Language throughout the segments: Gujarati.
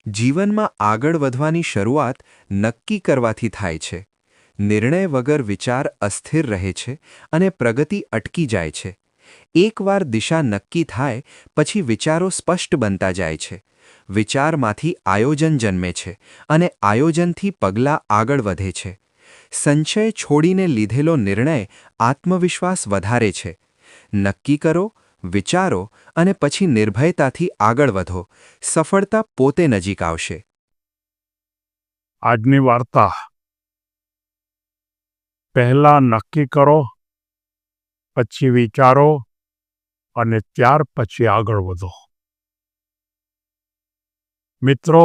જીવનમાં આગળ વધવાની શરૂઆત નક્કી કરવાથી થાય છે. નિર્ણય વગર વિચાર અસ્થિર રહે છે અને પ્રગતિ અટકી જાય છે. એકવાર દિશા નક્કી થાય પછી વિચારો સ્પષ્ટ બનતા જાય છે. વિચારમાંથી આયોજન જન્મે છે અને આયોજનથી પગલાં આગળ વધે છે. સંશય છોડીને લીધેલો નિર્ણય આત્મવિશ્વાસ વધારે છે. નક્કી કરો, વિચારો અને પછી નિર્ભયતાથી આગળ વધો. સફળતા પોતે નજીક આવશે. આજની વાર્તા. પહેલા નક્કી કરો, પછી વિચારો અને ત્યાર પછી આગળ વધો. મિત્રો,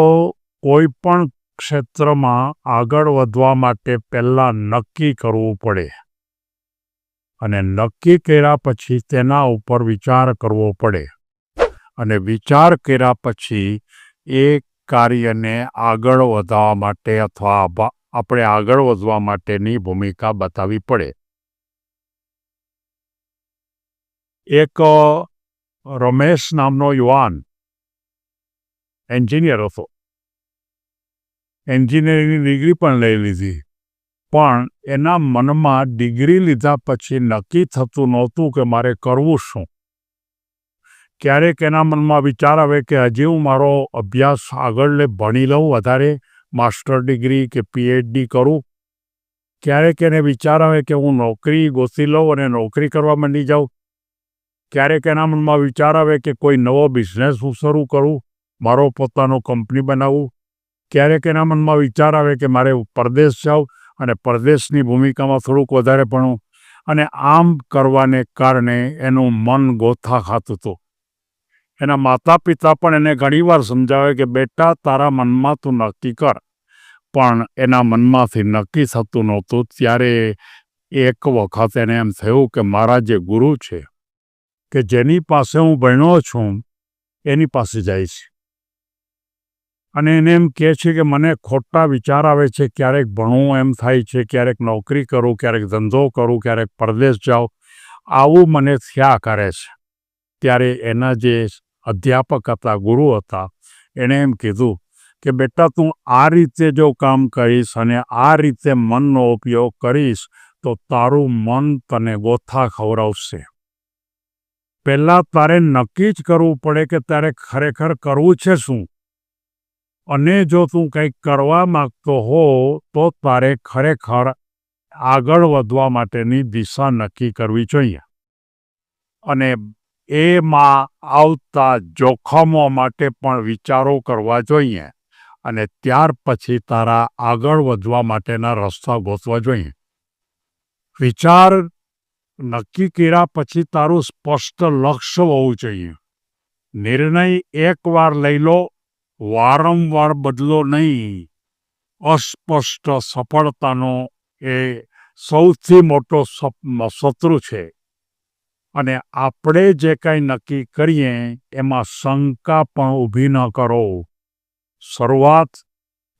કોઈ પણ ક્ષેત્રમાં આગળ વધવા માટે પહેલાં નક્કી કરવું પડે અને નક્કી કર્યા પછી તેના ઉપર વિચાર કરવો પડે અને વિચાર કર્યા પછી એ કાર્યને આગળ વધવા માટે અથવા આપણે આગળ વધવા માટેની ભૂમિકા બતાવવી પડે. એક રમેશ નામનો યુવાન એન્જિનિયર હતો. એન્જિનિયરિંગની ડિગ્રી પણ લઈ લીધી, પણ એના મનમાં ડિગ્રી લીધા પછી નક્કી થતું નહોતું કે મારે કરવું શું. ક્યારેક એના મનમાં વિચાર આવે કે હજી હું મારો અભ્યાસ આગળ ભણી લઉં, વધારે માસ્ટર ડિગ્રી કે પીએચડી કરું. ક્યારેક એને વિચાર આવે કે હું નોકરી ગોતી લઉં અને નોકરી કરવા માંડી જાઉં. ક્યારેક એના મનમાં વિચાર આવે કે કોઈ નવો બિઝનેસ હું શરૂ કરું, મારો પોતાનો કંપની બનાવું. ક્યારેક એના મનમાં વિચાર આવે કે મારે પરદેશ જાઉં અને પરદેશની ભૂમિકામાં થોડુંક વધારે ભણું. અને આમ કરવાને કારણે એનું મન ગોથા ખાતું હતું. એના માતા પિતા પણ એને ઘણીવાર સમજાવે કે બેટા, તારા મનમાં તું નક્કી કર. પણ એના મનમાંથી નક્કી થતું નહોતું. ત્યારે એક વખત એને એમ થયું કે મારા જે ગુરુ છે, કે જેની પાસે હું ભણ્યો છું, એની પાસે જાય છે અને એને એમ કહે છે કે મને ખોટા વિચાર આવે છે. ક્યારેક ભણવું એમ થાય છે, ક્યારેક નોકરી કરું, ક્યારેક ધંધો કરું, ક્યારેક પરદેશ જાઉં. આવું મને થયા કરે છે. ત્યારે એના જે અધ્યાપક હતા, ગુરુ હતા, એણે એમ કીધું કે બેટા, તું આ રીતે જો કામ કરીશ અને આ રીતે મનનો ઉપયોગ કરીશ તો તારું મન તને ગોથા ખવડાવશે. પહેલાં તારે નક્કી જ કરવું પડે કે તારે ખરેખર કરવું છે શું. અને જો તું કંઈક કરવા માગતો હો તો તારે ખરેખર આગળ વધવા માટેની દિશા નક્કી કરવી જોઈએ અને એમાં આવતા જોખમો માટે પણ વિચારો કરવા જોઈએ અને ત્યાર પછી તારા આગળ વધવા માટેના રસ્તા ગોતવા જોઈએ. વિચાર નક્કી કર્યા પછી તારું સ્પષ્ટ લક્ષ્ય હોવું જોઈએ. નિર્ણય એકવાર લઈ લો, વારંવાર બદલો નહીં. અસ્પષ્ટ સફળતાનો એ સૌથી મોટો શત્રુ છે. અને આપણે જે કંઈ નક્કી કરીએ એમાં શંકા પણ ઊભી ન કરો. શરૂઆત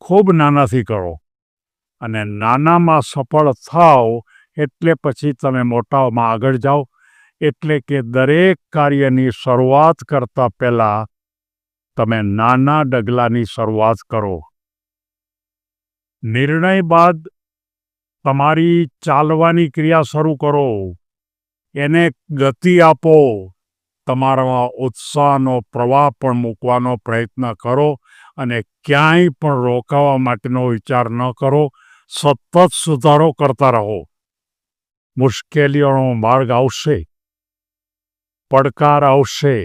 ખૂબ નાનાથી કરો અને નાનામાં સફળ થાઓ એટલે પછી તમે મોટામાં આગળ જાઓ. એટલે કે દરેક કાર્યની શરૂઆત કરતાં પહેલાં તમે નાના ડગલાની શરૂઆત કરો. નિર્ણય બાદ તમારી ચાલવાની ક્રિયા શરૂ કરો. એને ગતિ આપો. તમારામાં ઉત્સાહનો પ્રવાહ પણ મૂકવાનો પ્રયત્ન કરો અને ક્યાંય પણ રોકાવા માટેનો વિચાર ન કરો. સતત સુધારો કરતા રહો. મુશ્કેલીઓનો માર્ગ આવશે, પડકાર આવશે,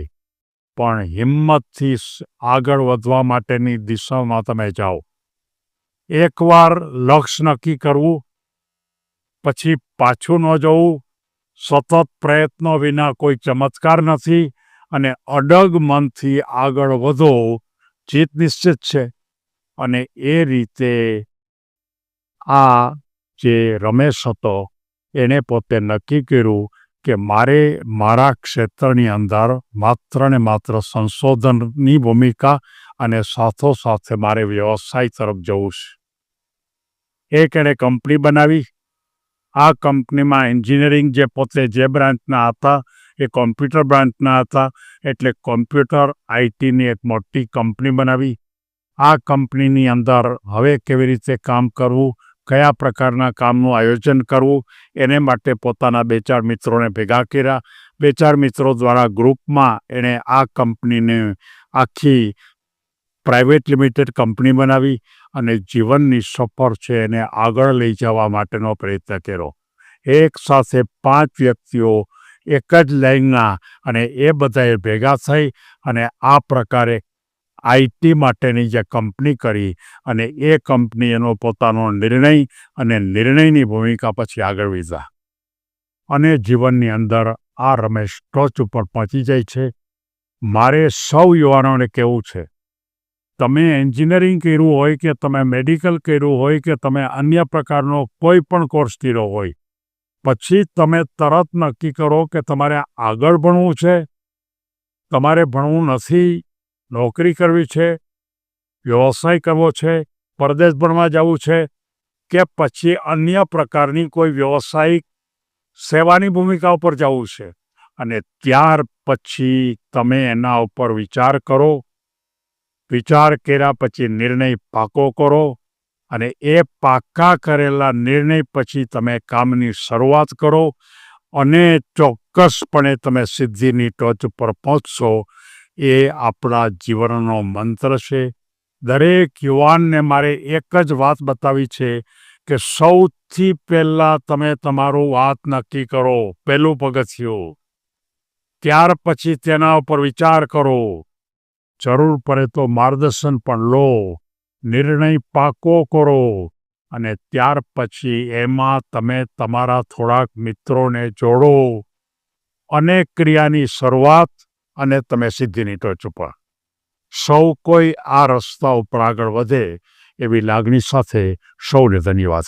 પણ હિંમતથી આગળ વધવા માટેની દિશામાં તમે જાઓ. એકવાર લક્ષ્ય નક્કી કરવું, પછી પાછું ન જવું. સતત પ્રયત્નો વિના કોઈ ચમત્કાર નથી અને અડગ મનથી આગળ વધો. જીત નિશ્ચિત છે. અને એ રીતે આ જે રમેશ હતો એણે પોતે નક્કી કર્યું કે મારે મારા ક્ષેત્રની અંદર માત્ર ને માત્ર સંશોધનની ભૂમિકા અને સાથોસાથે મારે વ્યવસાય તરફ જવું છે. એક એણે કંપની બનાવી. આ કંપનીમાં એન્જિનિયરિંગ જે બ્રાન્ચના હતા એ કોમ્પ્યુટર બ્રાન્ચના હતા. એટલે કોમ્પ્યુટર આઈટીની એક મોટી કંપની બનાવી આ કંપનીની અંદર હવે કેવી રીતે કામ કરવું, કયા પ્રકારના કામનું આયોજન કરવું, એને માટે પોતાના 2-4 મિત્રોને ભેગા કર્યા. 2-4 મિત્રો દ્વારા ગ્રુપમાં એણે આ કંપનીને આખી પ્રાઇવેટ લિમિટેડ કંપની બનાવી અને જીવનની સફર છે એને આગળ લઈ જવા માટેનો પ્રયત્ન કર્યો. એક સાથે 5 વ્યક્તિઓ એક જ લાઈનના, અને એ બધાએ ભેગા થઈ અને આ પ્રકારે આઈટી માટેની જે કંપની કરી, અને એ કંપની એનો પોતાનો નિર્ણય અને નિર્ણયની ભૂમિકા પછી આગળ વધ્યા. અને જીવનની અંદર આ રમેશ ટોચ ઉપર પહોંચી જાય છે. મારે સૌ યુવાનોને કહેવું છે, તમે એન્જિનિયરિંગ કર્યું હોય કે તમે મેડિકલ કર્યું હોય કે તમે અન્ય પ્રકારનો કોઈ પણ કોર્સ કર્યો હોય, પછી તમે તરત નક્કી કરો કે તમારે આગળ ભણવું છે, તમારે ભણવું નથી, નોકરી કરવી છે, વ્યવસાય કરવો છે, પરદેશ ભણવા જવું છે, કે પછી અન્ય પ્રકારની કોઈ વ્યવસાયિક સેવાની ભૂમિકા ઉપર જવું છે. અને ત્યાર પછી તમે એના ઉપર વિચાર કરો. વિચાર કર્યા પછી નિર્ણય પાકો કરો, અને એ પાકા કરેલા નિર્ણય પછી તમે કામની શરૂઆત કરો, અને ચોક્કસપણે તમે સિદ્ધિની ટોચ ઉપર પહોંચશો. એ આપણા જીવનનો મંત્ર છે. દરેક યુવાનને મારે એક જ વાત બતાવી છે કે સૌથી પહેલાં તમે તમારું વાત નક્કી કરો, પહેલું પગથિયું. ત્યાર પછી તેના ઉપર વિચાર કરો. જરૂર પડે તો માર્ગદર્શન પણ લો, નિર્ણય પાકો કરો, અને ત્યાર પછી એમાં તમે તમારા થોડાક મિત્રોને જોડો, અને ક્રિયાની શરૂઆત, અને તમે સિદ્ધિની ટોચ ઉપર. સૌ કોઈ આ રસ્તા ઉપર આગળ વધે એવી લાગણી સાથે સૌને ધન્યવાદ.